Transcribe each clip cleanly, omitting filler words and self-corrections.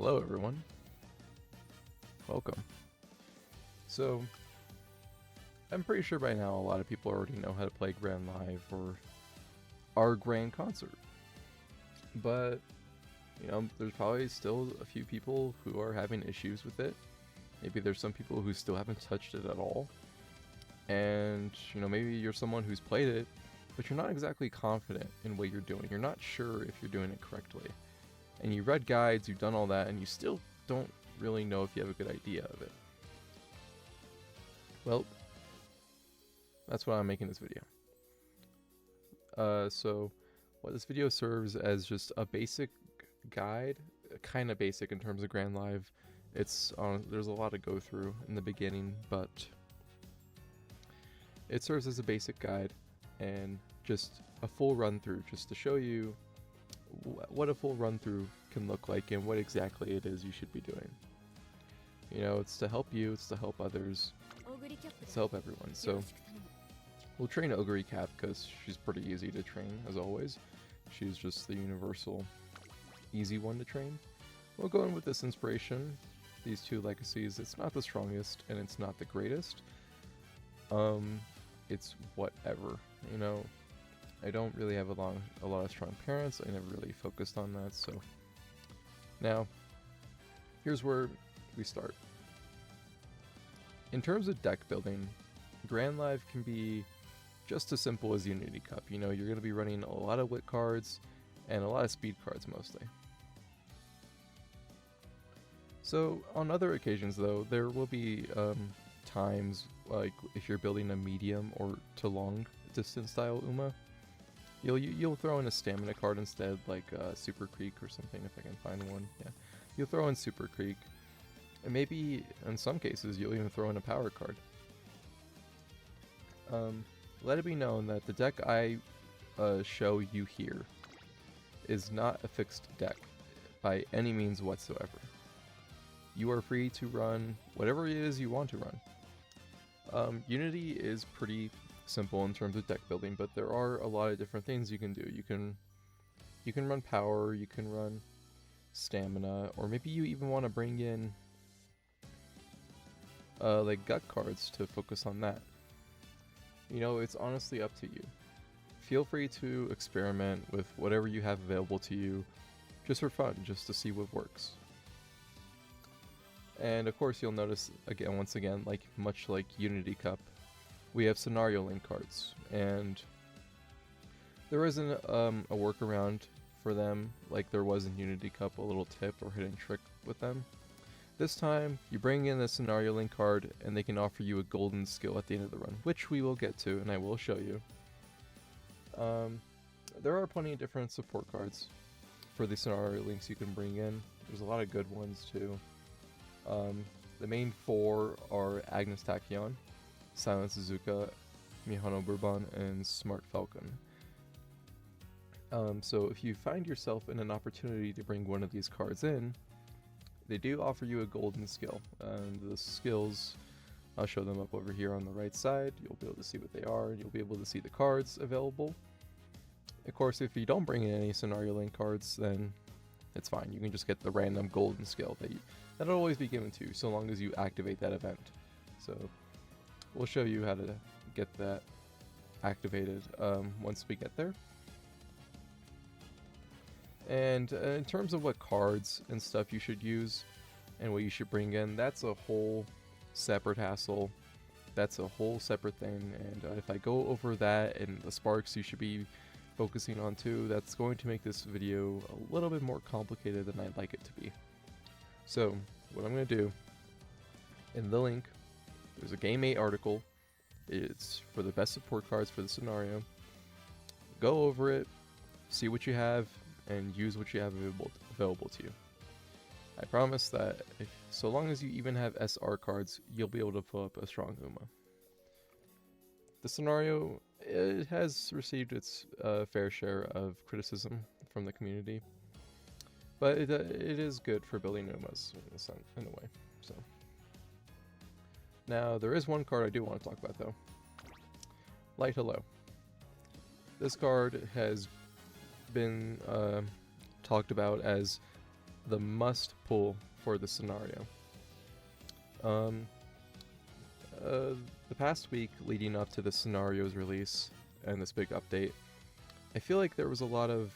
Hello everyone, welcome. So, I'm pretty sure by now a lot of people already know how to play Grand Live or our Grand Concert. But, there's probably still a few people who are having issues with it. Maybe there's some people who still haven't touched it at all. And, maybe you're someone who's played it, but you're not exactly confident in what you're doing. You're not sure if you're doing it correctly. And you read guides, you've done all that, and you still don't really know if you have a good idea of it. Well, that's why I'm making this video. So what this video serves as just a basic guide, kind of basic in terms of Grand Live. There's a lot to go through in the beginning, but it serves as a basic guide and just a full run through, just to show you what a full run through can look like and what exactly it is you should be doing. It's to help you, it's to help others, it's to help everyone. So we'll train Ogre Cap because she's pretty easy to train, as always. She's just the universal easy one to train. We'll go in with this inspiration, these two legacies. It's not the strongest and it's not the greatest. It's whatever, I don't really have a lot of strong parents. I never really focused on that. So now here's where we start. In terms of deck building, Grand Live can be just as simple as Unity Cup. You're going to be running a lot of wit cards and a lot of speed cards mostly. So on other occasions though, there will be times like if you're building a medium or to long distance style Uma, you'll throw in a stamina card instead, like Super Creek or something, if I can find one. Yeah, you'll throw in Super Creek, and maybe in some cases you'll even throw in a power card. Let it be known that the deck I show you here is not a fixed deck by any means whatsoever. You are free to run whatever it is you want to run. Unity is pretty simple in terms of deck building, but there are a lot of different things you can do. You can run power, you can run stamina, or maybe you even want to bring in like gut cards to focus on that. It's honestly up to you. Feel free to experiment with whatever you have available to you, just for fun, just to see what works. And of course you'll notice once again, like much like Unity Cup, we have scenario link cards, and there isn't a workaround for them like there was in Unity Cup, a little tip or hidden trick with them. This time, you bring in a scenario link card and they can offer you a golden skill at the end of the run, which we will get to and I will show you. There are plenty of different support cards for the scenario links you can bring in. There's a lot of good ones too. The main four are Agnes Tachyon, Silent Suzuka, Mihano Bourbon, and Smart Falcon. So if you find yourself in an opportunity to bring one of these cards in, they do offer you a golden skill. And the skills, I'll show them up over here on the right side. You'll be able to see what they are, and you'll be able to see the cards available. Of course, if you don't bring in any scenario link cards, then it's fine. You can just get the random golden skill that'll always be given to you, so long as you activate that event. So we'll show you how to get that activated once we get there. And in terms of what cards and stuff you should use and what you should bring in, that's a whole separate hassle. That's a whole separate thing. And if I go over that and the sparks you should be focusing on too, that's going to make this video a little bit more complicated than I'd like it to be. So what I'm going to do, in the link, there's a Game 8 article. It's for the best support cards for the scenario. Go over it, see what you have, and use what you have available to you. I promise that so long as you even have SR cards, you'll be able to pull up a strong Uma. The scenario, it has received its fair share of criticism from the community, but it is good for building Umas in a way. So now there is one card I do want to talk about though. Light Hello. This card has been talked about as the must pull for the scenario. Um, the past week leading up to the scenario's release and this big update, I feel like there was a lot of,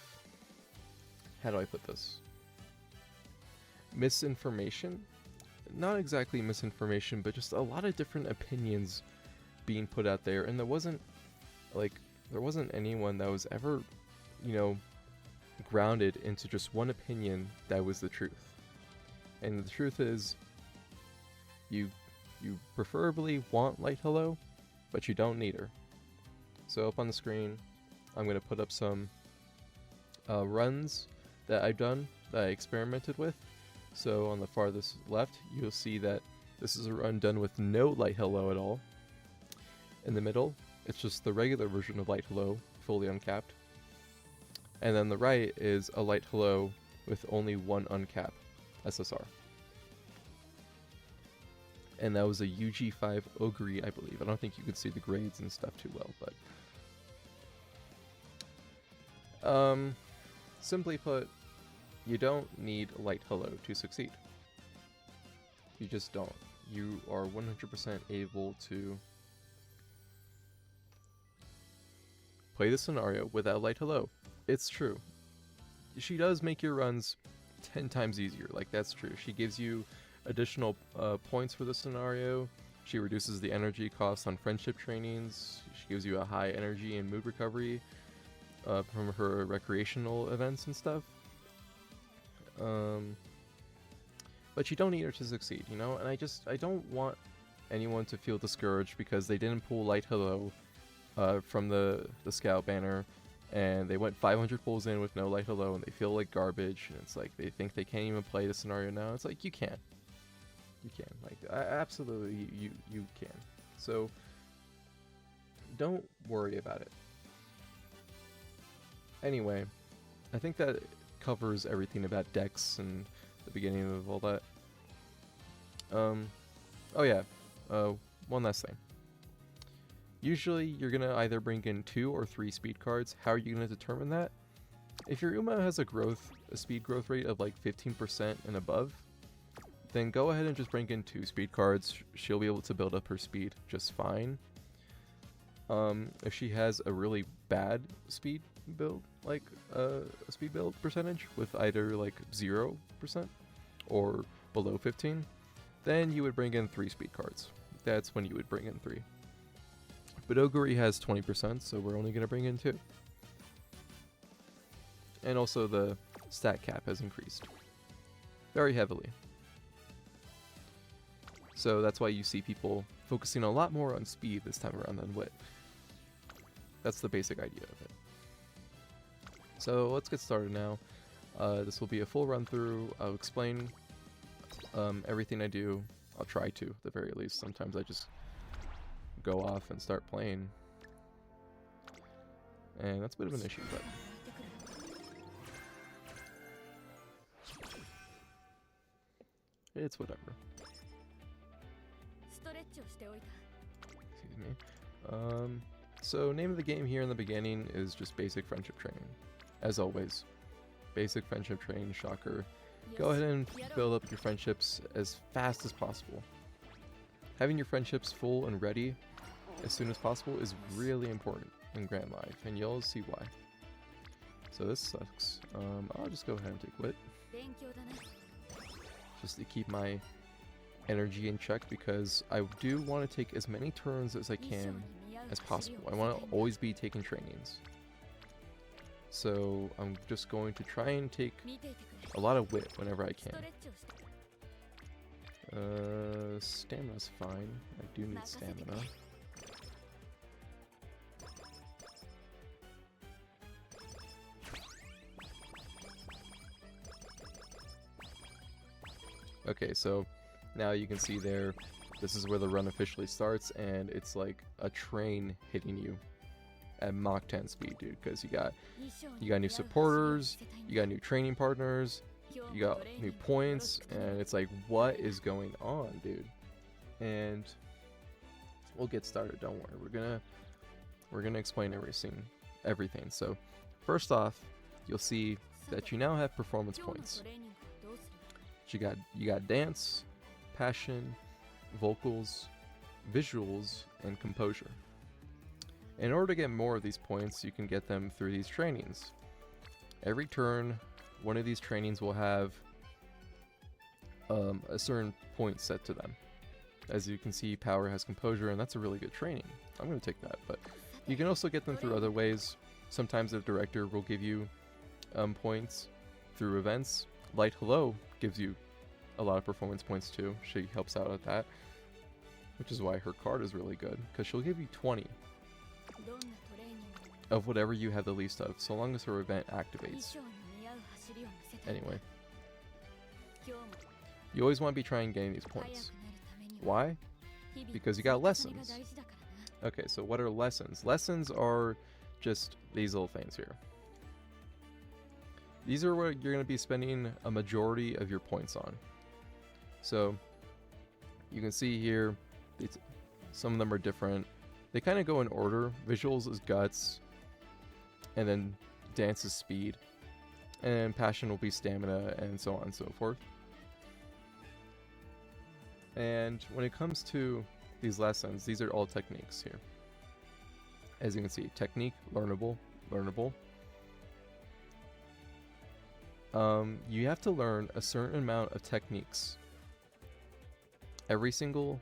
how do I put this? Misinformation? Not exactly misinformation, but just a lot of different opinions being put out there, and there wasn't anyone that was ever, grounded into just one opinion that was the truth. And the truth is, you preferably want Light Hello, but you don't need her. So up on the screen, I'm going to put up some runs that I've done, that I experimented with. So on the farthest left, you'll see that this is a run done with no Light Hello at all. In the middle, it's just the regular version of Light Hello, fully uncapped. And then the right is a Light Hello with only one uncapped SSR. And that was a UG5 Ogre, I believe. I don't think you could see the grades and stuff too well, but simply put, you don't need Light Hello to succeed. You just don't. You are 100% able to play the scenario without Light Hello. It's true. She does make your runs 10 times easier, like that's true. She gives you additional points for the scenario. She reduces the energy cost on friendship trainings. She gives you a high energy and mood recovery from her recreational events and stuff. But you don't need her to succeed, and I don't want anyone to feel discouraged because they didn't pull Light Hello from the scout banner, and they went 500 pulls in with no Light Hello, and they feel like garbage, and it's like they think they can't even play the scenario now. It's like, you can. You can. Like, absolutely, you can. So, don't worry about it. Anyway, I think that covers everything about decks and the beginning of all that. Oh yeah, one last thing. Usually you're gonna either bring in 2 or 3 speed cards. How are you gonna determine that? If your Uma has a speed growth rate of like 15% and above, then go ahead and just bring in 2 speed cards. She'll be able to build up her speed just fine. If she has a really bad speed build, like a speed build percentage with either like 0% or below 15, then you would bring in 3 speed cards. That's when you would bring in 3. But Ogre has 20%, so we're only going to bring in 2. And also the stat cap has increased very heavily. So that's why you see people focusing a lot more on speed this time around than wit. That's the basic idea of it. So let's get started now. This will be a full run through. I'll explain everything I do. I'll try to, at the very least. Sometimes I just go off and start playing. And that's a bit of an issue, but... it's whatever. Excuse me. So name of the game here in the beginning is just basic friendship training. As always. Basic friendship training, shocker. Go ahead and build up your friendships as fast as possible. Having your friendships full and ready as soon as possible is really important in Grand Life, and you'll see why. So this sucks. I'll just go ahead and take wit. Just to keep my energy in check, because I do want to take as many turns as I can as possible. I want to always be taking trainings. So I'm just going to try and take a lot of wit whenever I can. Stamina's fine. I do need stamina. Okay, so now you can see there, this is where the run officially starts, and it's like a train hitting you at Mach 10 speed, dude, because you got new supporters, you got new training partners, you got new points, and it's like, what is going on, dude? And we'll get started, don't worry. We're gonna explain everything. So first off, you'll see that you now have performance points. You got dance, passion, vocals, visuals, and composure. In order to get more of these points, you can get them through these trainings. Every turn, one of these trainings will have a certain point set to them. As you can see, power has composure, and that's a really good training. I'm going to take that, but you can also get them through other ways. Sometimes the director will give you points through events. Light Hello gives you a lot of performance points too. She helps out at that, which is why her card is really good, because she'll give you 20 of whatever you have the least of, so long as her event activates. Anyway, you always want to be trying getting these points. Why? Because you got lessons. Okay, so what are lessons? Lessons are just these little things here. These are what you're going to be spending a majority of your points on. So you can see here, some of them are different. They kind of go in order. Visuals is guts, and then dance is speed, and passion will be stamina, and so on and so forth. And when it comes to these lessons, these are all techniques here. As you can see, technique, learnable. You have to learn a certain amount of techniques. Every single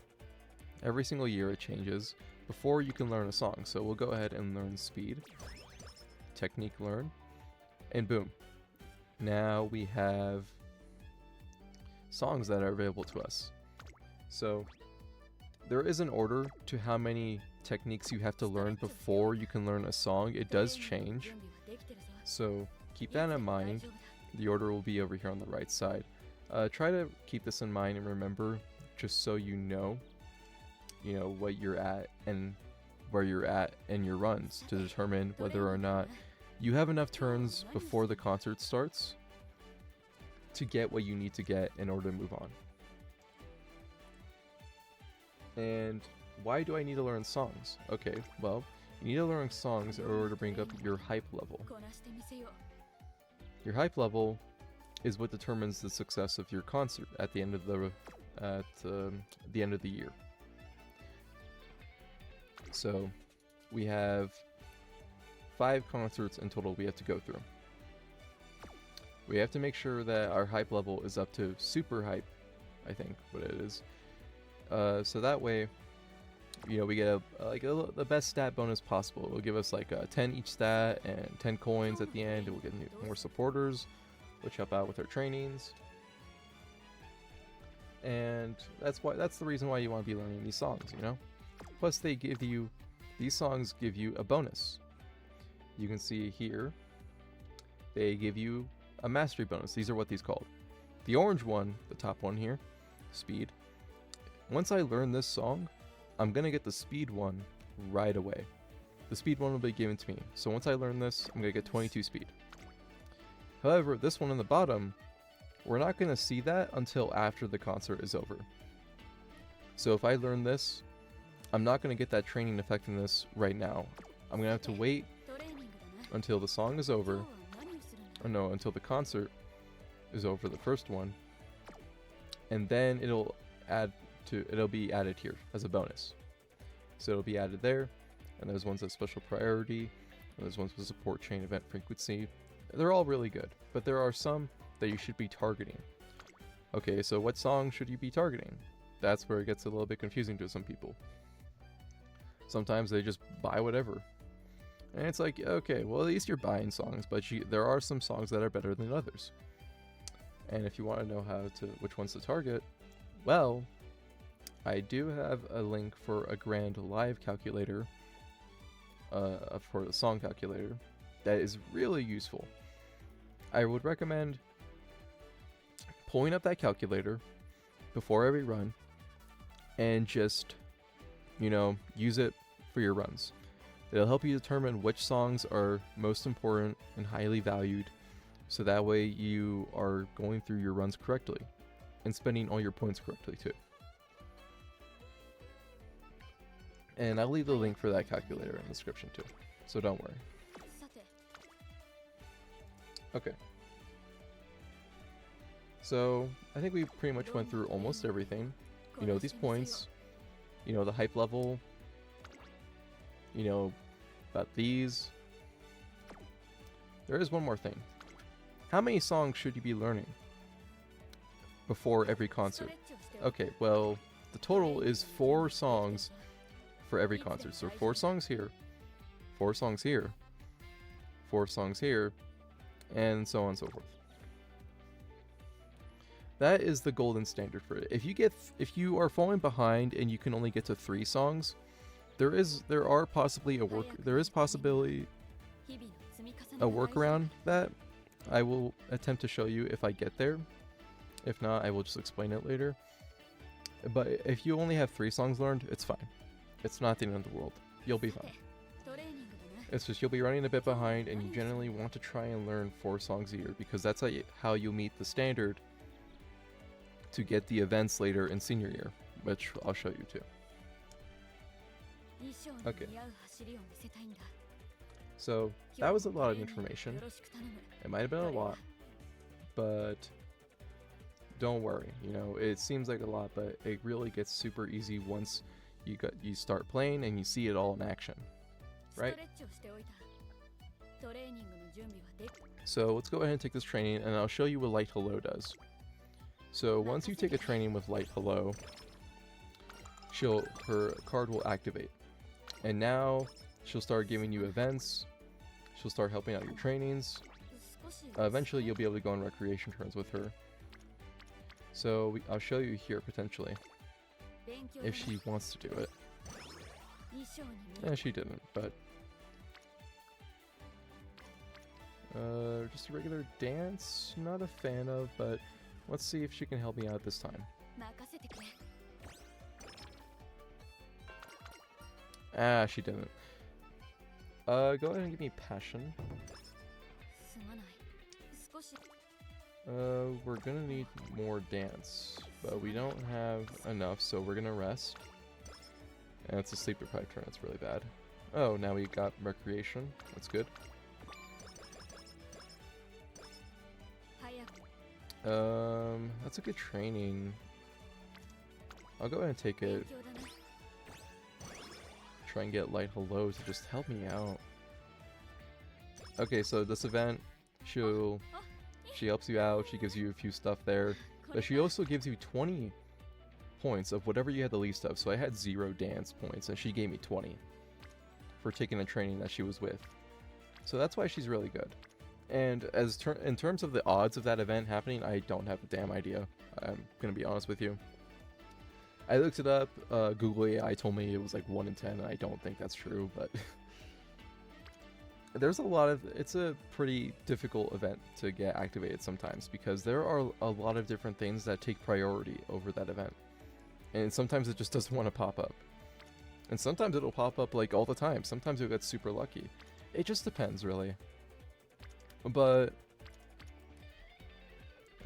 year it changes before you can learn a song. So we'll go ahead and learn speed, technique learn, and boom. Now we have songs that are available to us. So there is an order to how many techniques you have to learn before you can learn a song. It does change, so keep that in mind. The order will be over here on the right side. Try to keep this in mind and remember, just so you know what you're at and where you're at in your runs, to determine whether or not you have enough turns before the concert starts to get what you need to get in order to move on. And why do I need to learn songs? Okay, well, you need to learn songs in order to bring up your hype level. Your hype level is what determines the success of your concert at the end of the end of the year. So we have 5 concerts in total we have to go through. We have to make sure that our hype level is up to super hype, I think what it is. So that way, we get the best stat bonus possible. It'll give us like 10 each stat and 10 coins at the end. It will get more supporters, which help out with our trainings. And that's the reason why you want to be learning these songs, Plus these songs give you a bonus. You can see here, they give you a mastery bonus. These are what these called. The orange one, the top one here, speed. Once I learn this song, I'm going to get the speed one right away. The speed one will be given to me. So once I learn this, I'm going to get 22 speed. However, this one on the bottom, we're not going to see that until after the concert is over. So if I learn this, I'm not going to get that training effectiveness right now. I'm going to have to wait until the song is over. Or no, until the concert is over, the first one. And then it'll be added here as a bonus. So it'll be added there, and there's ones with special priority, and there's ones with support chain event frequency. They're all really good, but there are some that you should be targeting. Okay, so what song should you be targeting? That's where it gets a little bit confusing to some people. Sometimes they just buy whatever. And it's like, okay, well, at least you're buying songs, but there are some songs that are better than others. And if you want to know which ones to target, well, I do have a link for a grand live calculator, for the song calculator, that is really useful. I would recommend pulling up that calculator before every run and just, use it for your runs. It'll help you determine which songs are most important and highly valued, so that way you are going through your runs correctly and spending all your points correctly too. And I'll leave the link for that calculator in the description too, so don't worry. Okay. So I think we pretty much went through almost everything. You know, these points, you know, the hype level, you know, about these. There is one more thing. How many songs should you be learning before every concert? Okay, well, the total is 4 songs for every concert. So 4 songs here, 4 songs here, 4 songs here, and so on and so forth. That is the golden standard for it. If you are falling behind and you can only get to 3 songs, there is possibly a workaround that I will attempt to show you if I get there. If not, I will just explain it later. But if you only have 3 songs learned, it's fine. It's not the end of the world. You'll be fine. It's just you'll be running a bit behind, and you generally want to try and learn 4 songs a year, because that's how you meet the standard to get the events later in senior year, which I'll show you too. Okay. So that was a lot of information. It might have been a lot, but don't worry. You know, it seems like a lot, but it really gets super easy once you start playing and you see it all in action, right? So let's go ahead and take this training, and I'll show you what Light Hello does. So once you take a training with Light Hello, her card will activate, and now she'll start giving you events. She'll start helping out your trainings. Eventually, you'll be able to go on recreation turns with her. So I'll show you here potentially, if she wants to do it. She didn't, but just a regular dance, not a fan of, but let's see if she can help me out this time. She didn't. Go ahead and give me passion. We're gonna need more dance, but we don't have enough, so we're gonna rest. And it's a sleep deprived turn, it's really bad. Oh, now we got recreation, that's good. That's a good training. I'll go ahead and take it. Try and get Light Hello to just help me out. Okay, so this event, she helps you out, she gives you a few stuff there, but she also gives you 20 points of whatever you had the least of. So I had 0 dance points, and she gave me 20 for taking a training that she was with. So that's why she's really good. And in terms of the odds of that event happening, I don't have a damn idea. I'm gonna be honest with you. I looked it up. Google AI told me it was like 1 in 10, and I don't think that's true, but it's a pretty difficult event to get activated sometimes, because there are a lot of different things that take priority over that event. And sometimes it just doesn't want to pop up. And sometimes it'll pop up like all the time. Sometimes you'll get super lucky. It just depends, really. But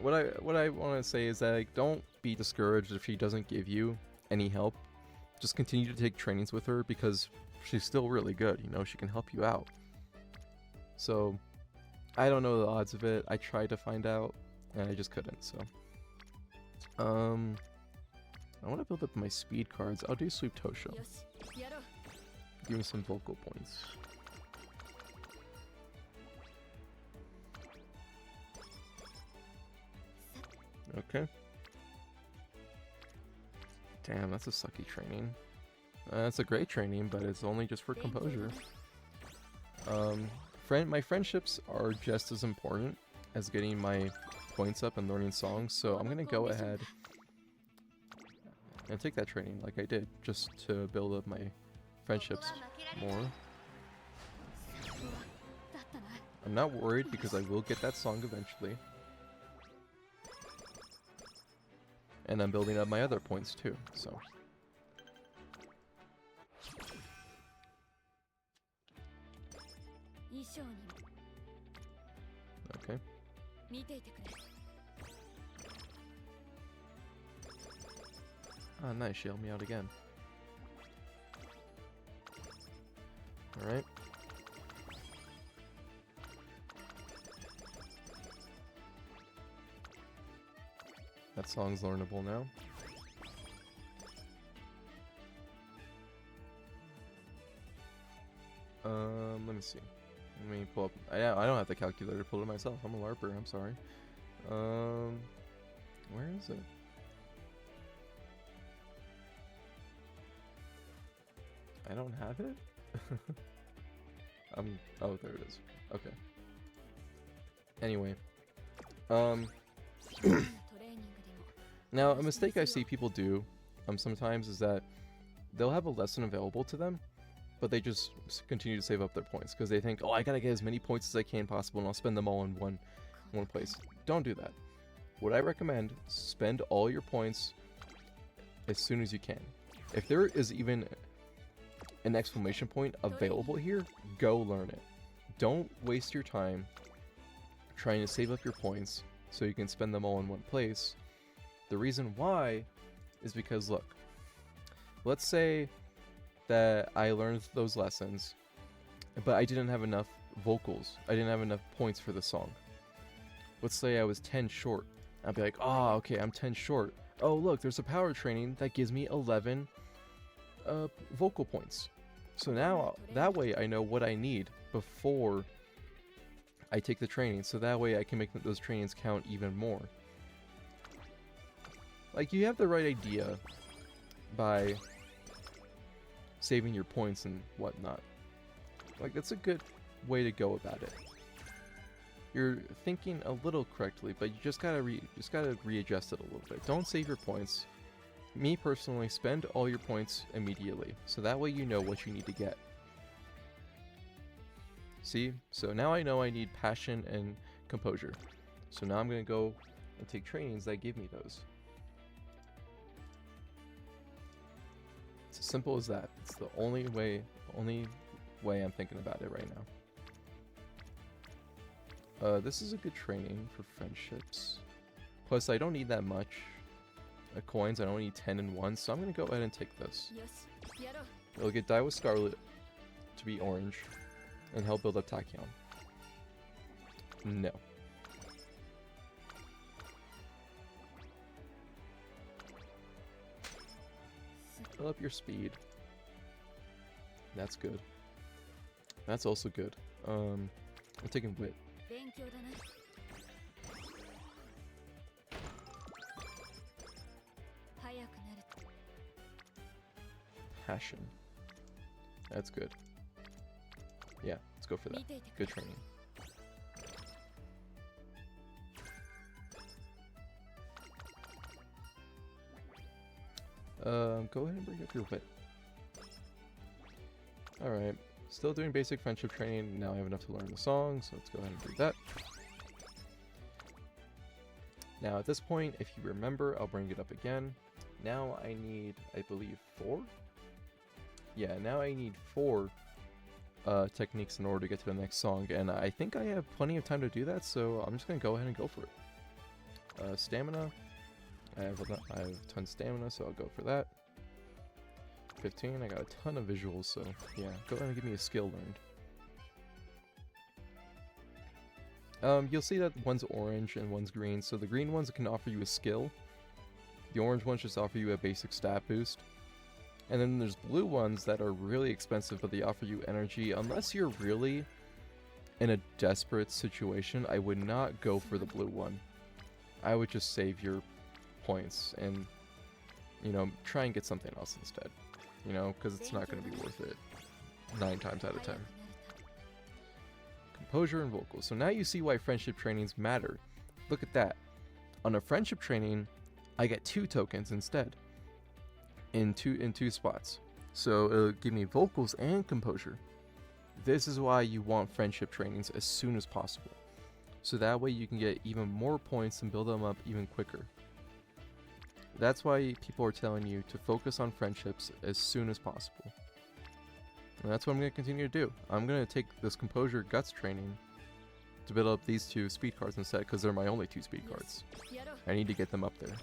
what I want to say is that, like, don't be discouraged if she doesn't give you any help. Just continue to take trainings with her, because she's still really good. You know, she can help you out. So I don't know the odds of it. I tried to find out, and I just couldn't. So I want to build up my speed cards. I'll do Sweep Tosho. Give me some vocal points. Okay. Damn, that's a sucky training. That's a great training, but it's only just for composure. My friendships are just as important as getting my points up and learning songs, so I'm gonna go ahead and take that training like I did, just to build up my friendships more. I'm not worried, because I will get that song eventually. And I'm building up my other points too, so. Okay. Ah, nice, she helped me out again. Alright. That song's learnable now. Let me see. Let me pull up. I don't have the calculator to pull it myself. I'm a LARPer. I'm sorry. Where is it? I don't have it? Oh, there it is. Okay. Anyway. Now, a mistake I see people do sometimes is that they'll have a lesson available to them, but they just continue to save up their points because they think, oh, I gotta get as many points as I can possible and I'll spend them all in one place. Don't do that. What I recommend, spend all your points as soon as you can. If there is even an exclamation point available here, go learn it. Don't waste your time trying to save up your points so you can spend them all in one place. The reason why is because, look, let's say that I learned those lessons, but I didn't have enough vocals. I didn't have enough points for the song. Let's say I was 10 short. I'd be like, oh, okay, I'm 10 short. Oh, look, there's a power training that gives me 11 vocal points. So now, that way I know what I need before I take the training. So that way I can make those trainings count even more. Like, you have the right idea by saving your points and whatnot. Like, that's a good way to go about it. You're thinking a little correctly, but you just gotta readjust it a little bit. Don't save your points. Me personally, spend all your points immediately, so that way you know what you need to get. See? So now I know I need passion and composure. So now I'm gonna go and take trainings that give me those. It's as simple as that. It's the only way I'm thinking about it right now. This is a good training for friendships. Plus, I don't need that much coins. I only need 10 and 1, so I'm going to go ahead and take this. It'll get Die with Scarlet to be orange, and help build up Tachyon. No. Fill up your speed. That's good. That's also good. I'm taking Wit. Passion. That's good. Yeah, let's go for that. Good training. Go ahead and bring up your Wit. Alright. Still doing basic friendship training. Now I have enough to learn the song, so let's go ahead and do that. Now at this point, if you remember, I'll bring it up again. Now I need, I believe, 4? Yeah, now I need 4 techniques in order to get to the next song, and I think I have plenty of time to do that, so I'm just going to go ahead and go for it. Stamina. I have a ton of stamina, so I'll go for that. 15, I got a ton of visuals, so yeah, go ahead and give me a skill learned. You'll see that one's orange and one's green, so the green ones can offer you a skill. The orange ones just offer you a basic stat boost. And then there's blue ones that are really expensive, but they offer you energy. Unless you're really in a desperate situation, I would not go for the blue one. I would just save your points and, you know, try and get something else instead. You know, because it's not going to be worth it 9 times out of 10. Composure and vocals. So now you see why friendship trainings matter. Look at that. On a friendship training, I get 2 tokens instead. In two spots. So it'll give me vocals and composure. This is why you want friendship trainings as soon as possible. So that way you can get even more points and build them up even quicker. That's why people are telling you to focus on friendships as soon as possible. And that's what I'm going to continue to do. I'm going to take this composure guts training to build up these 2 speed cards instead, because they're my only 2 speed cards. I need to get them up there.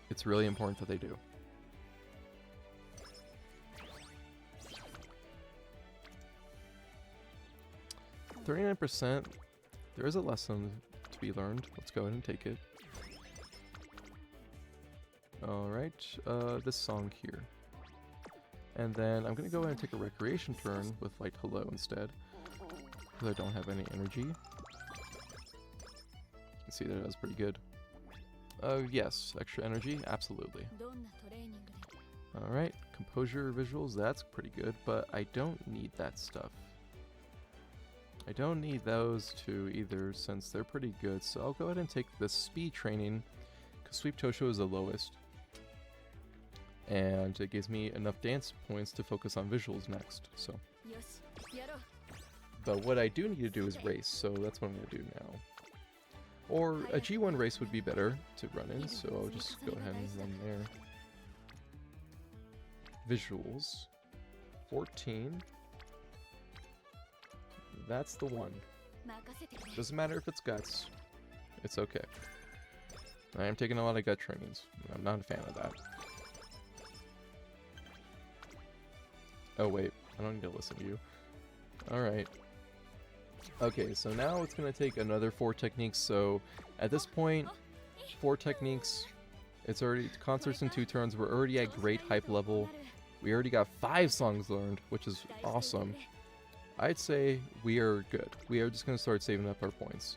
It's really important that they do. %. There is a lesson to be learned. Let's go ahead and take it. Alright, this song here. And then I'm gonna go ahead and take a recreation turn with like hello instead. Because I don't have any energy. You can see that was pretty good. Yes, extra energy, absolutely. Alright, composure visuals, that's pretty good, but I don't need that stuff. I don't need those two either, since they're pretty good, so I'll go ahead and take the speed training, because Sweep Tosho is the lowest. And it gives me enough dance points to focus on visuals next, so. But what I do need to do is race, so that's what I'm going to do now. Or a G1 race would be better to run in, so I'll just go ahead and run there. Visuals. 14. That's the one. Doesn't matter if it's guts. It's okay. I am taking a lot of gut trainings. I'm not a fan of that. Oh wait, I don't need to listen to you. Alright. Okay, so now it's going to take another 4 techniques, so at this point, 4 techniques, it's already, concerts in 2 turns, we're already at great hype level. We already got 5 songs learned, which is awesome. I'd say we are good. We are just going to start saving up our points.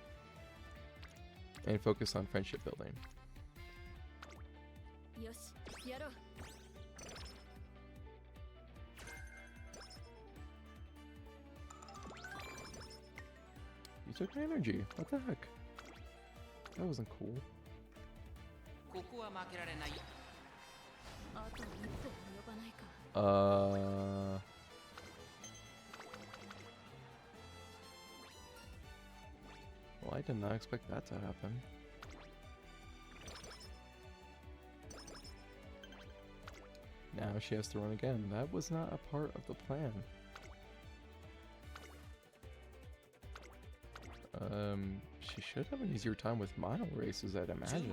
And focus on friendship building. You took my energy. What the heck? That wasn't cool. Well, I did not expect that to happen. Now she has to run again. That was not a part of the plan. She should have an easier time with mono races, I'd imagine.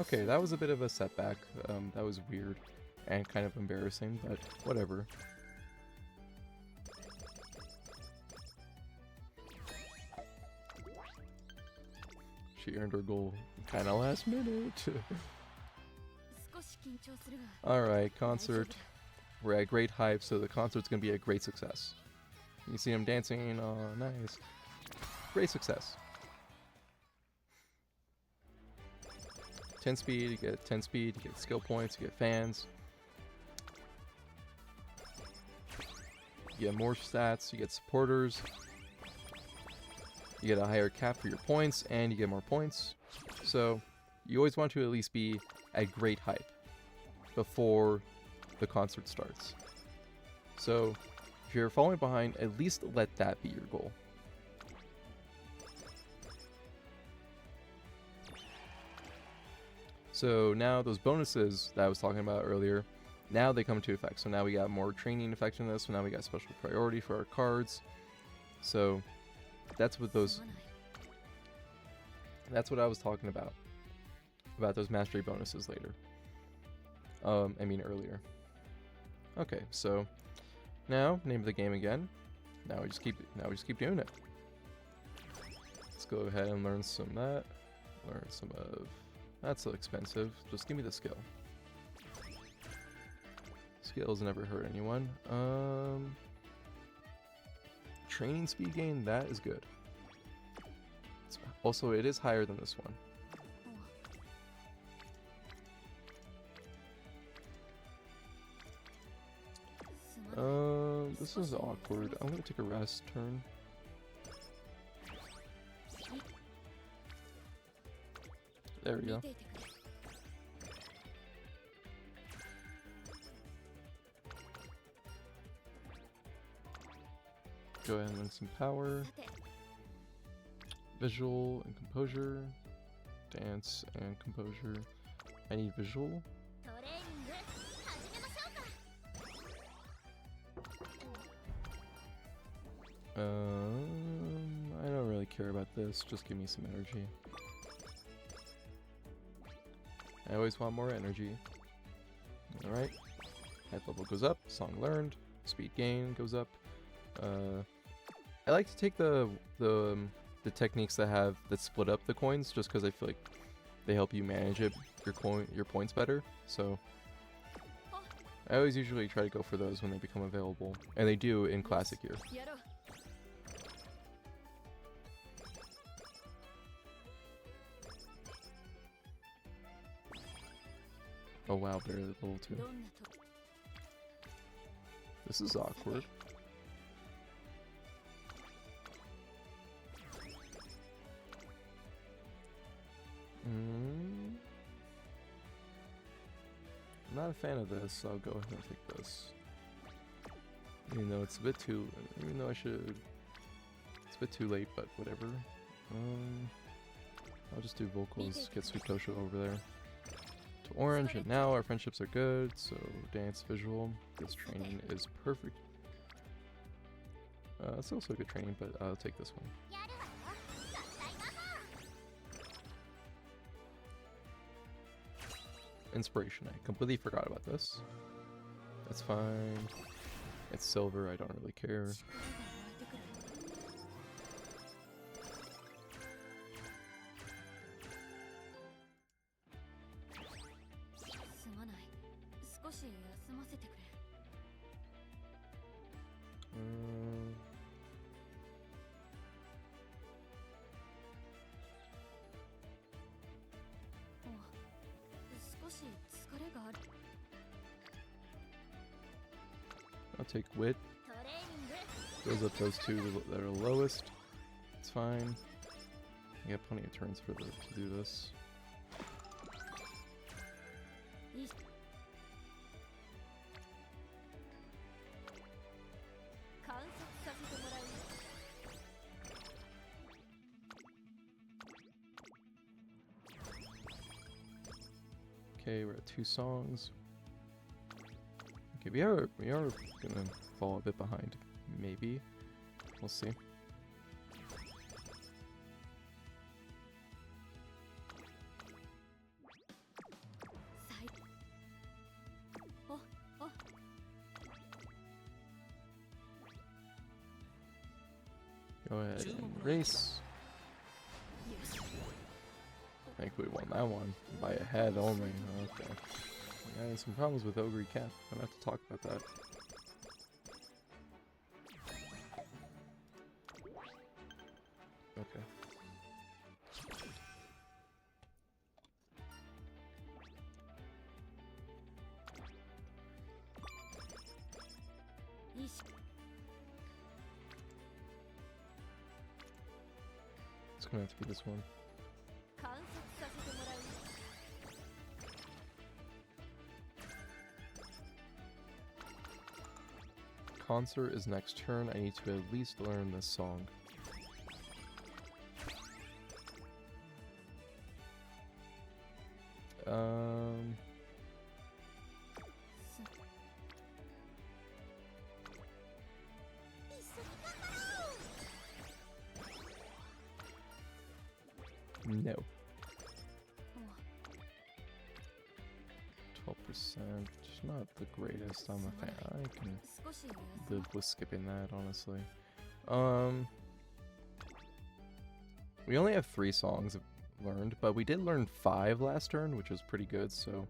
Okay, that was a bit of a setback. That was weird and kind of embarrassing, but whatever. She earned her goal kind of last minute. Alright, concert. We're at great hype, so the concert's gonna be a great success. You see him dancing, oh nice. Great success. 10 speed, you get 10 speed, you get skill points, you get fans. You get more stats, you get supporters. You get a higher cap for your points, and you get more points. So, you always want to at least be at great hype before the concert starts. So, if you're falling behind, at least let that be your goal. So now those bonuses that I was talking about earlier, now they come into effect. So now we got more training effectiveness, so now we got special priority for our cards. So that's what those... That's what I was talking about those mastery bonuses later. I mean earlier. Okay, so now name of the game again. Now we just keep doing it. Let's go ahead and learn some of that. Learn some of... That's so expensive. Just give me the skill. Skills never hurt anyone. Training speed gain, that is good. Also, it is higher than this one. This is awkward. I'm gonna take a rest turn. There we go. Go ahead and learn some power. Visual and composure. Dance and composure. I need visual. I don't really care about this. Just give me some energy. I always want more energy. Alright. Head level goes up. Song learned. Speed gain goes up. I like to take the the techniques that split up the coins, just because I feel like they help you manage your points better. So I always usually try to go for those when they become available, and they do in Classic Year. Oh wow, they're at level 2. This is awkward. I'm not a fan of this, so I'll go ahead and take this. Even though it's a bit too, even though I should, it's a bit too late, but whatever. I'll just do vocals, get Suitosha over there to orange, and now our friendships are good, so dance, visual, this training is perfect. It's also a good training, but I'll take this one. Inspiration, I completely forgot about this. That's fine. It's silver, I don't really care. I'll take wit. Goes up those two that are lowest. It's fine. I got plenty of turns to do this. Okay, we're at 2 songs. Okay, we are gonna fall a bit behind. Maybe. We'll see. Go ahead and race. I think we won that one by a head only. Okay. Yeah, there's some problems with Ogre Cap. I'm gonna have to talk about that. Okay. It's gonna have to be this one. Concert is next turn. I need to at least learn this song. No. 12%, not the greatest. I'm a fan. I can live with skipping that, honestly. We only have 3 songs learned, but we did learn 5 last turn, which was pretty good, so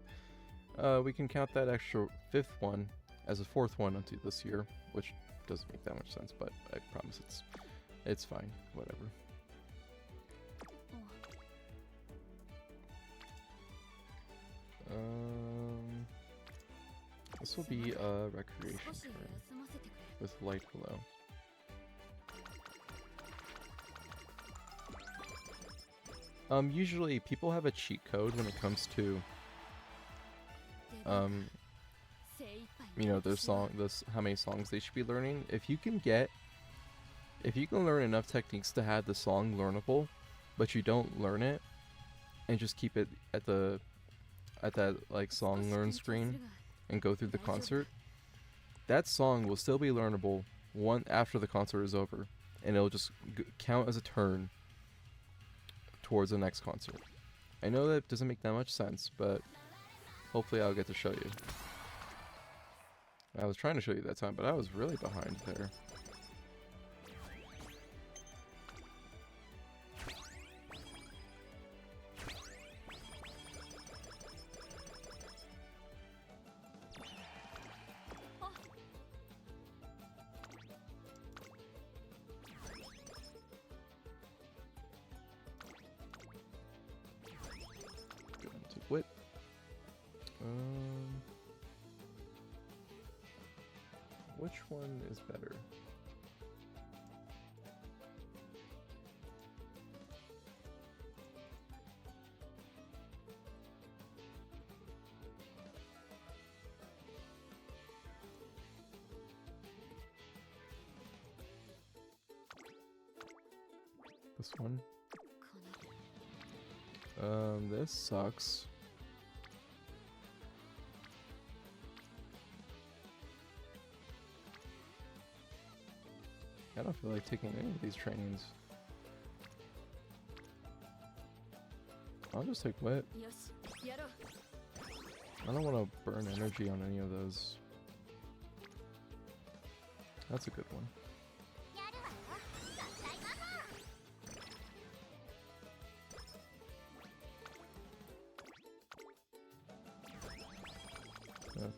we can count that extra 5th one as a 4th one until this year, which doesn't make that much sense, but I promise it's fine, whatever. This will be a recreation turn with light below. Usually people have a cheat code when it comes to you know, how many songs they should be learning. If you can learn enough techniques to have the song learnable, but you don't learn it and just keep it at that like song learn screen and go through the concert, that song will still be learnable after the concert is over, and it'll just count as a turn towards the next concert. I know that doesn't make that much sense, but hopefully I'll get to show you. I was trying to show you that time, but I was really behind there. is better. This one. This sucks. I don't feel like taking any of these trainings. I'll just take wet. I don't want to burn energy on any of those. That's a good one.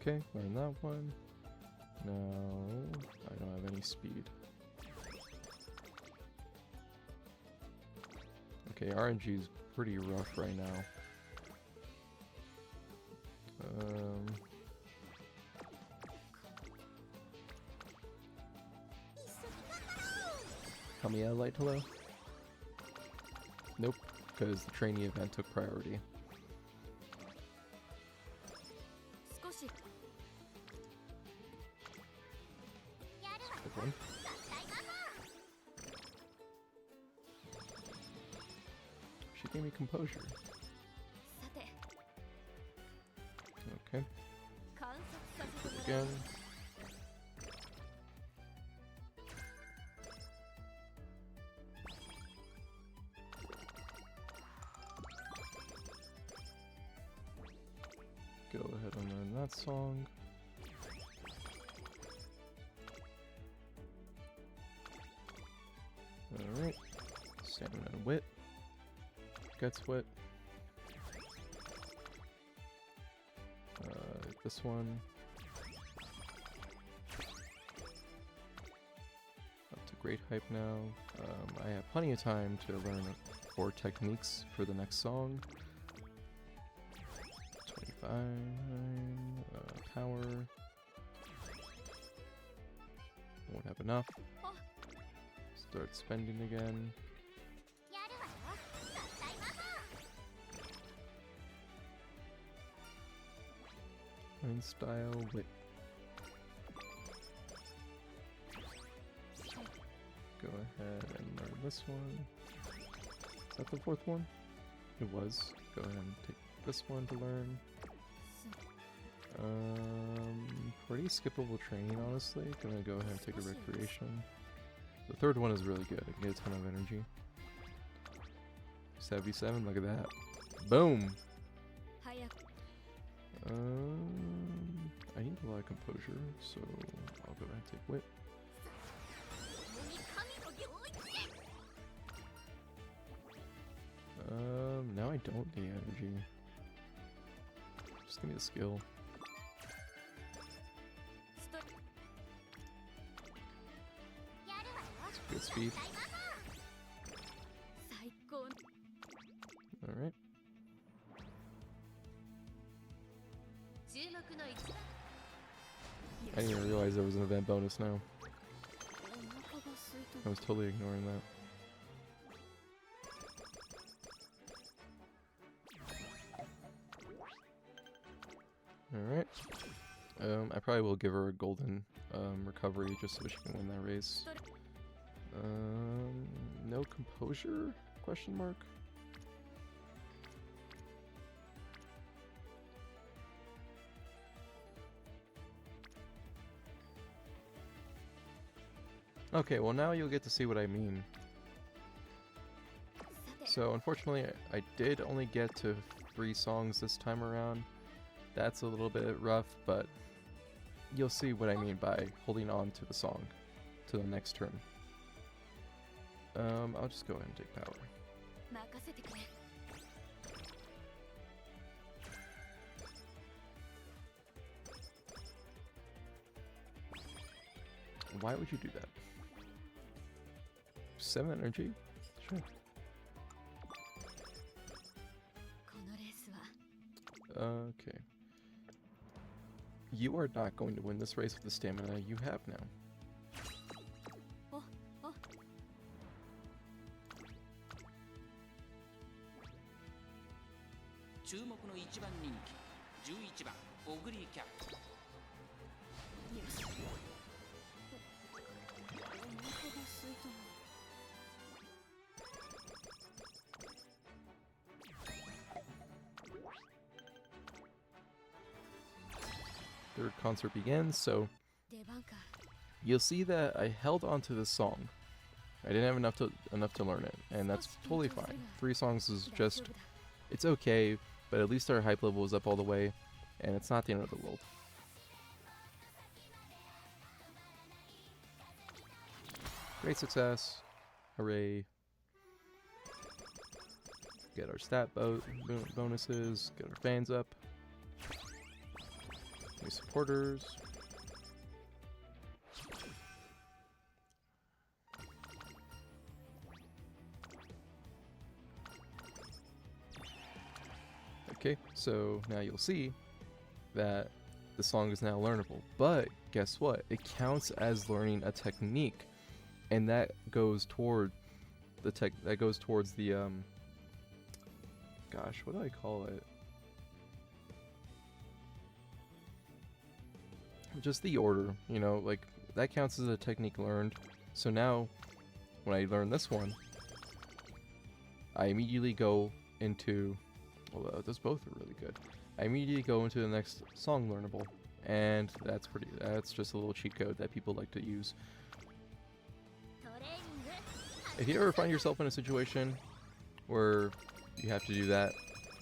Okay, learn that one. No, I don't have any speed. Okay, RNG is pretty rough right now. Kamiya Light Hello? Nope, because the trainee event took priority. Good one. She gave me composure. Okay. Again. Go ahead and learn that song. Alright. Stamina and wit. Gets wit. This one. Up to great hype now. I have plenty of time to learn 4 techniques for the next song. 25 power. Won't have enough. Start spending again. And style wit. Go ahead and learn this one. Is that the 4th one? It was. Go ahead and take this one to learn. Pretty skippable training, honestly. Gonna go ahead and take a recreation. The 3rd one is really good. I can get a ton of energy. 77, look at that. Boom! I need a lot of composure, so I'll go ahead and take wit. Now I don't need energy. Just give me the skill. Good speed. Alright. I didn't even realize there was an event bonus now. I was totally ignoring that. Alright. I probably will give her a golden recovery just so she can win that race. No composure? Question mark? Okay, well now you'll get to see what I mean. So unfortunately, I did only get to 3 songs this time around. That's a little bit rough, but you'll see what I mean by holding on to the song to the next turn. I'll just go ahead and take power. Why would you do that? 7 energy? Sure. Okay. You are not going to win this race with the stamina you have now. Third concert begins, so you'll see that I held onto this song. I didn't have enough to learn it, and that's totally fine. 3 songs is just, it's okay, but at least our hype level is up all the way, and it's not the end of the world. Great success. Hooray. Get our stat bonuses, get our fans up. New supporters. Okay, so now you'll see that the song is now learnable, but guess what? It counts as learning a technique, and that goes toward the gosh, what do I call it? Just the order, you know, like that counts as a technique learned. So now when I learn this one, I immediately go into, well, those both are really good. I immediately go into the next song learnable, and that's just a little cheat code that people like to use. If you ever find yourself in a situation where you have to do that,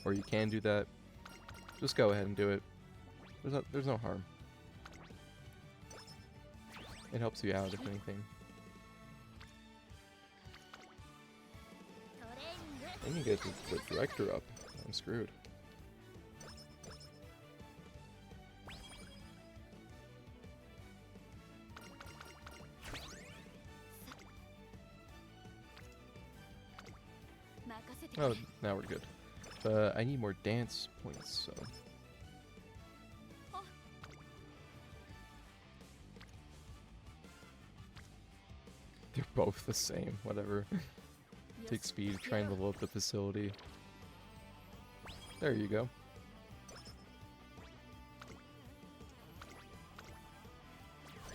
or you can do that, just go ahead and do it. There's no harm. It helps you out, if anything. I need to get the director up. I'm screwed. Oh, now we're good. But I need more dance points, so... They're both the same, whatever. Take speed, try and level up the facility. There you go.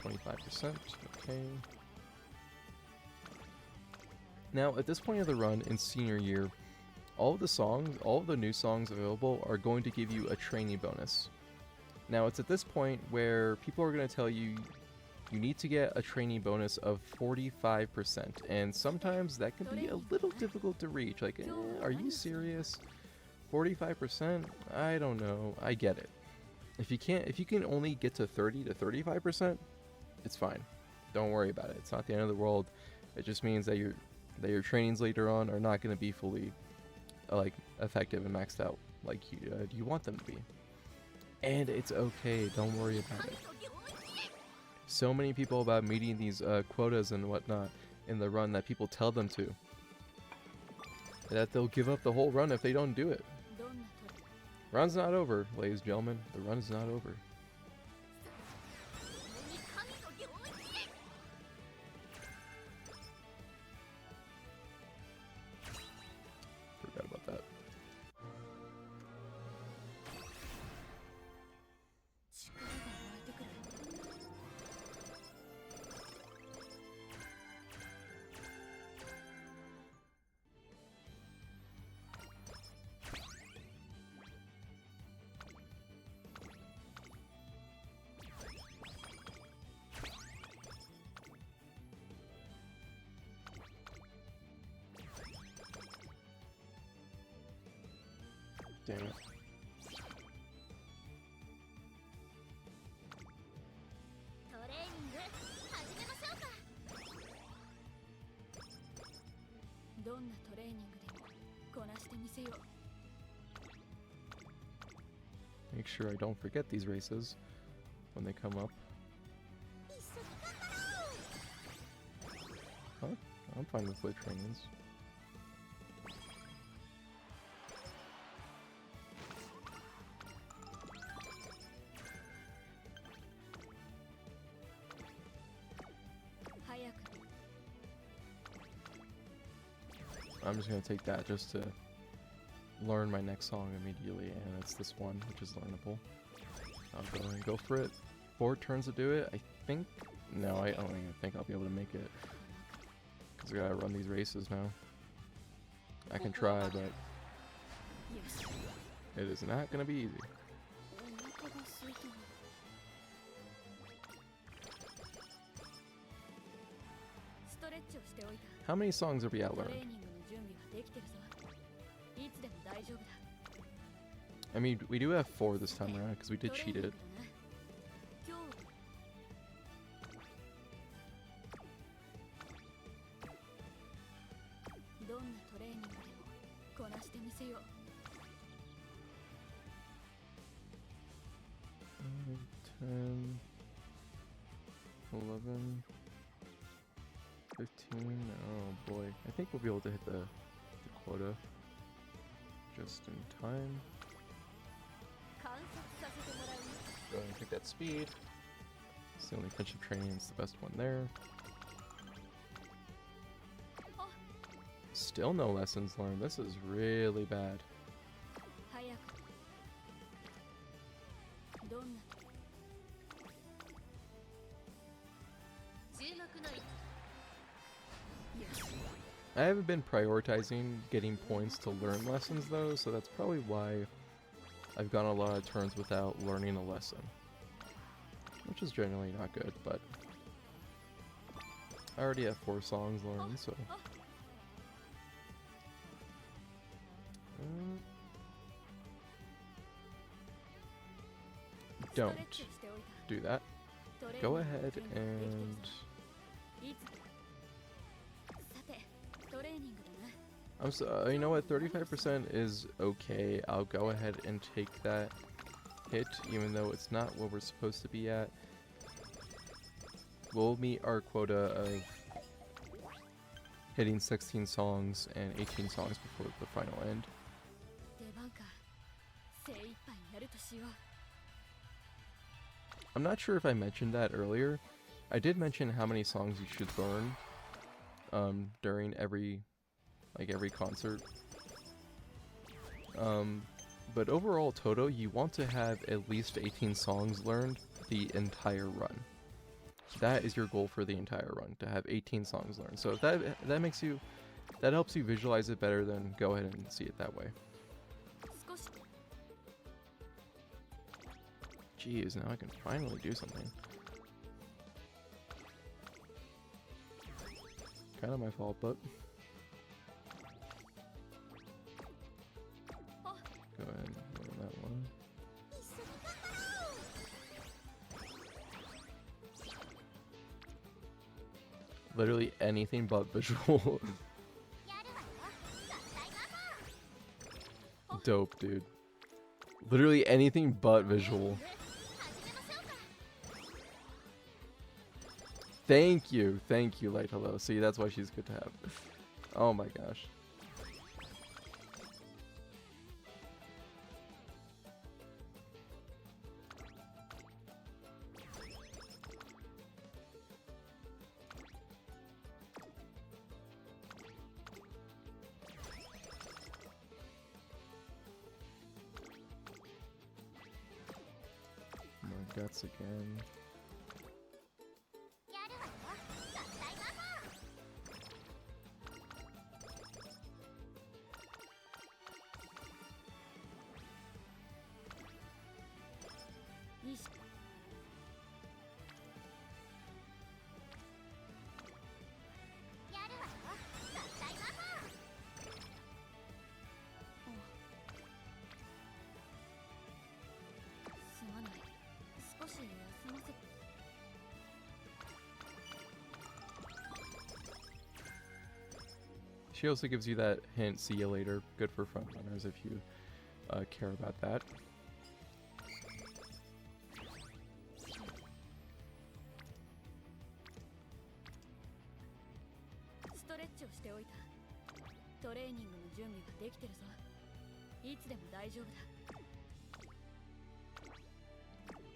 %, okay. Now, at this point of the run in senior year, all of the new songs available are going to give you a training bonus. Now, it's at this point where people are going to tell you you need to get a training bonus of 45%, and sometimes that can be a little difficult to reach. Like, are you serious? 45%? I don't know. I get it. If you can only get to 30 to 35%, it's fine. Don't worry about it. It's not the end of the world. It just means that your trainings later on are not going to be fully like effective and maxed out like you want them to be. And it's okay. Don't worry about it. So many people about meeting these quotas and whatnot in the run that people tell them to. That they'll give up the whole run if they don't do it. Run's not over, ladies and gentlemen. The run is not over. Forgot about that. Damn it. Make sure I don't forget these races when they come up. Huh? I'm fine with weight trainings. I'm just gonna take that just to learn my next song immediately, and it's this one, which is learnable. I'll go and go for it. 4 turns to do it. I think... No, I don't even think I'll be able to make it. Because I gotta run these races now. I can try, but... it is not gonna be easy. How many songs have we outlearned? I mean, we do have 4 this time around because we did cheat it. Nine, 10, 11, 15. Oh boy, I think we'll be able to hit the quota just in time. Go ahead and pick that speed. It's the only friendship training, it's the best one there. Still no lessons learned. This is really bad. I haven't been prioritizing getting points to learn lessons though, so that's probably why I've gone a lot of turns without learning a lesson. Which is generally not good, but I already have 4 songs learned, so... don't do that. Go ahead and... I'm so, you know what, 35% is okay. I'll go ahead and take that hit, even though it's not what we're supposed to be at. We'll meet our quota of hitting 16 songs and 18 songs before the final end. I'm not sure if I mentioned that earlier. I did mention how many songs you should learn during every concert. But overall total, you want to have at least 18 songs learned the entire run. That is your goal for the entire run, to have 18 songs learned. So if that helps you visualize it better, then go ahead and see it that way. Jeez, now I can finally do something. Kind of my fault, but... go ahead and learn that one. Literally anything but visual. Dope, dude. Literally anything but visual. Thank you, Light Hello. See, that's why she's good to have. Oh my gosh. My guts again. She also gives you that hint, see you later. Good for front runners if you care about that.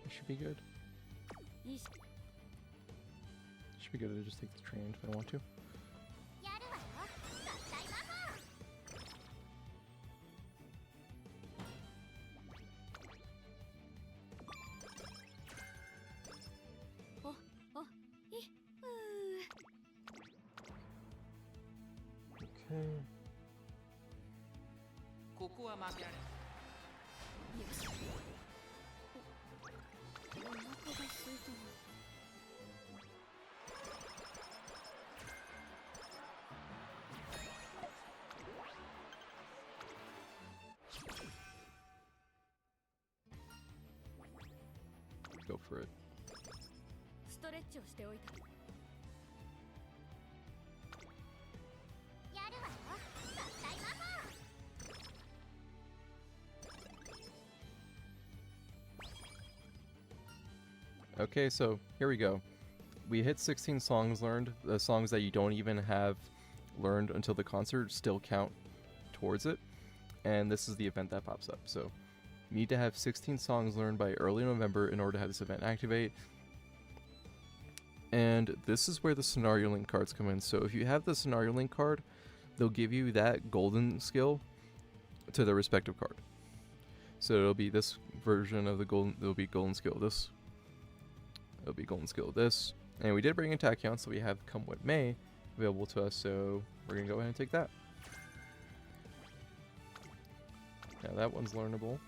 It should be good. Should be good to just take the train if I want to. Go for it. Okay, so here we go. We hit 16 songs learned. The songs that you don't even have learned until the concert still count towards it. And this is the event that pops up. So you need to have 16 songs learned by early November in order to have this event activate. And this is where the scenario link cards come in. So if you have the scenario link card, they'll give you that golden skill to the respective card. So it'll be this version of the golden, it'll be golden skill this. It'll be golden skill this. And we did bring in Tachyon, so we have Come What May available to us, so we're gonna go ahead and take that. Now that one's learnable.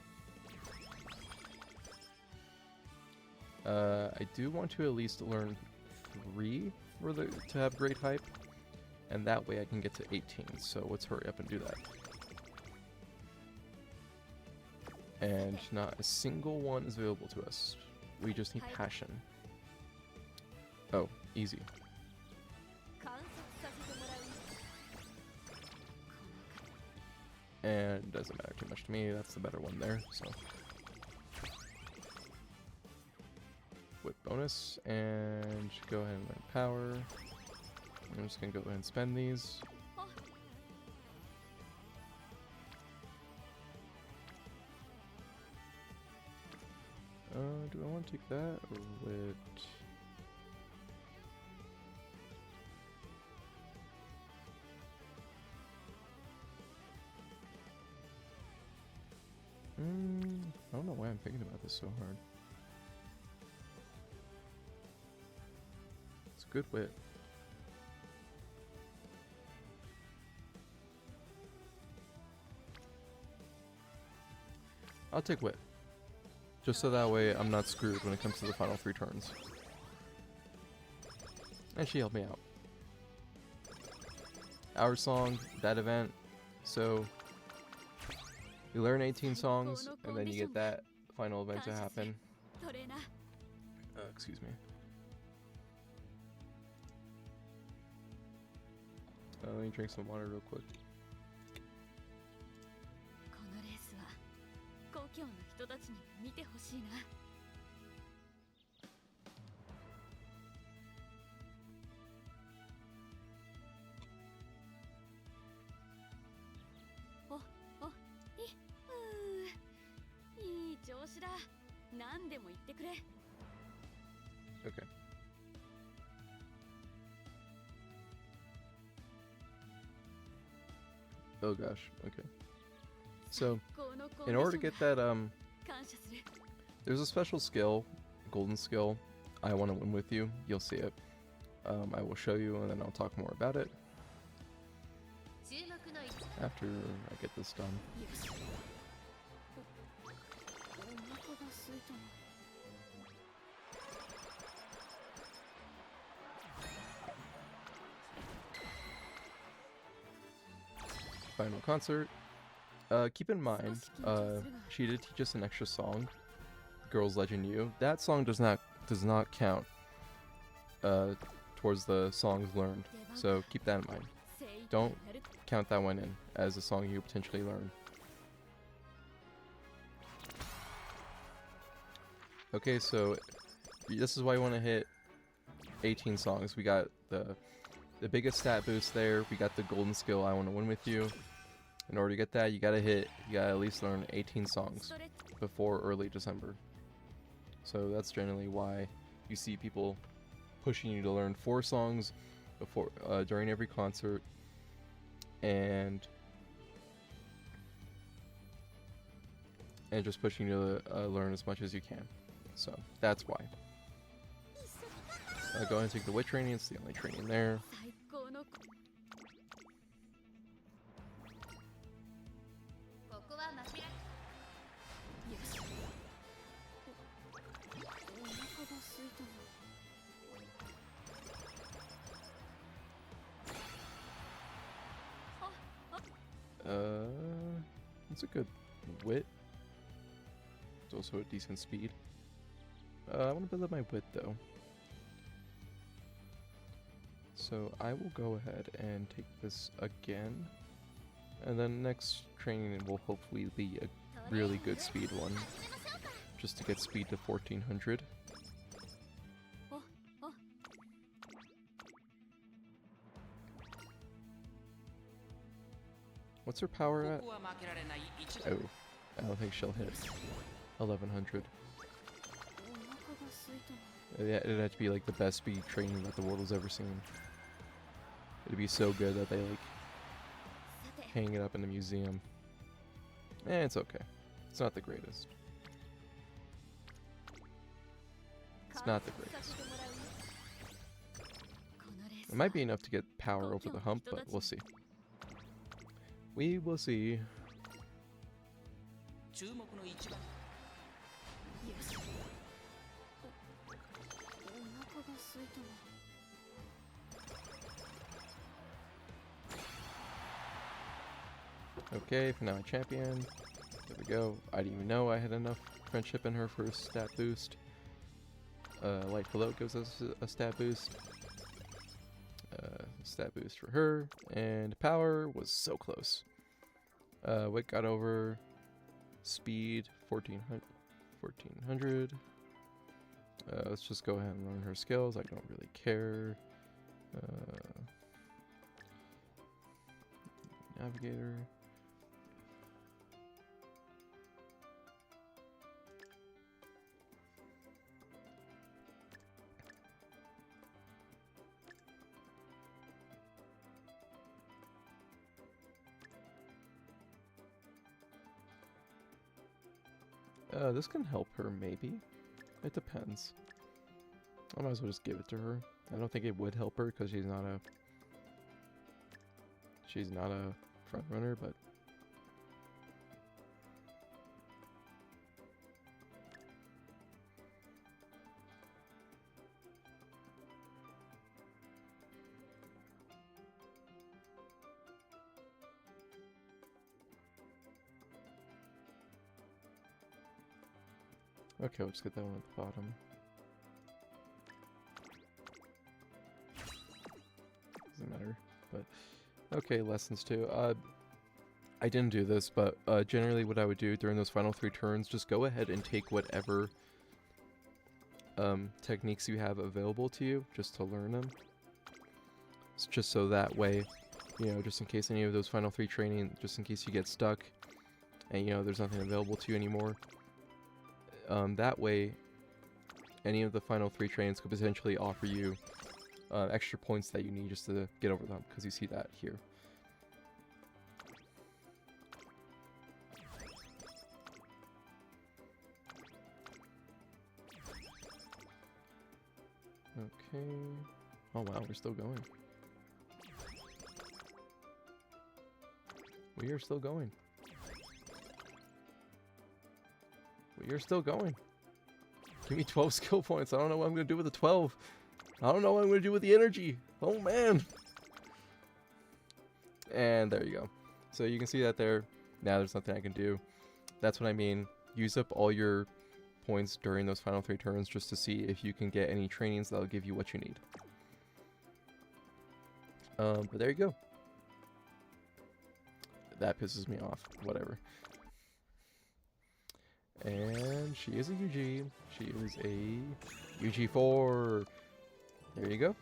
I do want to at least learn 3 for to have great hype, and that way I can get to 18, so let's hurry up and do that. And not a single one is available to us. We just need passion. Oh, easy. And doesn't matter too much to me, that's the better one there, so. With bonus, and go ahead and learn power. I'm just gonna go ahead and spend these. Do I want to take that or wit? I don't know why I'm thinking about this so hard. It's a good wit. I'll take wit. Just so that way I'm not screwed when it comes to the final 3 turns. And she helped me out. Our song, that event. So you learn 18 songs, and then you get that final event to happen. Excuse me. Let me drink some water real quick. Okay. Oh gosh, okay. So, in order to get that, there's a special skill, golden skill, I want to win with you. You'll see it. I will show you and then I'll talk more about it after I get this done. Final concert. Keep in mind, she did teach us an extra song, Girls Legend U. That song does not count towards the songs learned, so keep that in mind. Don't count that one in as a song you potentially learn. Okay, so this is why you want to hit 18 songs. We got the biggest stat boost there. We got the golden skill, I want to win with you. In order to get that, you gotta at least learn 18 songs before early December. So that's generally why you see people pushing you to learn 4 songs before during every concert, and just pushing you to learn as much as you can. So that's why. Go ahead and take the wit training. It's the only training there. It's a good wit. It's also a decent speed. I want to build up my wit though. So I will go ahead and take this again. And then next training will hopefully be a really good speed one. Just to get speed to 1400. What's her power at? Oh, I don't think she'll hit 1100. Yeah, it'd have to be like the best speed training that the world has ever seen. It'd be so good that they like hang it up in the museum. It's okay. It's not the greatest. It's not the greatest. It might be enough to get power over the hump, but we'll see. We will see. Okay, for now a champion. There we go. I didn't even know I had enough friendship in her for a stat boost. Light Hello gives us a stat boost. Stat boost for her. And power was so close. Wit got over. Speed 1400. Let's just go ahead and learn her skills. I don't really care. Navigator. This can help her, maybe. It depends. I might as well just give it to her. I don't think it would help her because she's not a front runner, but okay, we'll just get that one at the bottom. Doesn't matter, but okay, lessons too. I didn't do this, but generally what I would do during those final 3 turns, just go ahead and take whatever techniques you have available to you, just to learn them. It's just so that way, you know, just in case any of those final 3 training, just in case you get stuck, and you know there's nothing available to you anymore. That way, any of the final 3 trains could potentially offer you extra points that you need just to get over them, because you see that here. Okay. Oh wow, we're still going. We are still going. We are still going. Give me 12 skill points. I don't know what I'm going to do with the 12. I don't know what I'm going to do with the energy. Oh man. And there you go. So you can see that there. Now there's nothing I can do. That's what I mean. Use up all your points during those final 3 turns just to see if you can get any trainings that'll give you what you need. But there you go. That pisses me off. Whatever. And she is a UG. She is a UG4. There you go.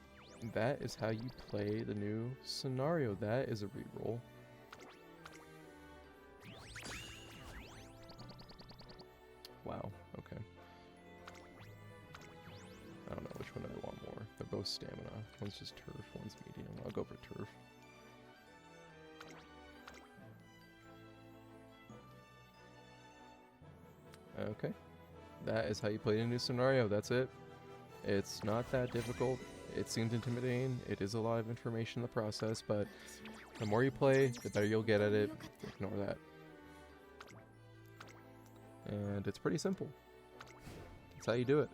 That is how you play the new scenario. That is a reroll. Wow. Okay. I don't know which one I want more. They're both stamina. One's just turf, one's medium. I'll go for turf. Okay. That is how you play the new scenario. That's it. It's not that difficult. It seems intimidating. It is a lot of information in the process, but the more you play, the better you'll get at it. Ignore that. And it's pretty simple. That's how you do it.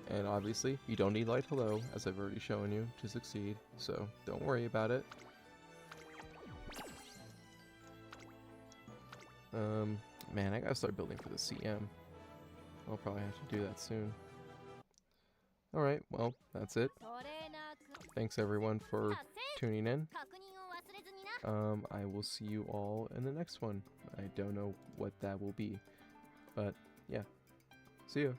And obviously, you don't need Light Hello, as I've already shown you, to succeed, so don't worry about it. Man, I gotta start building for the CM. I'll probably have to do that soon. Alright, well, that's it. Thanks everyone for tuning in. I will see you all in the next one. I don't know what that will be, but yeah. See you.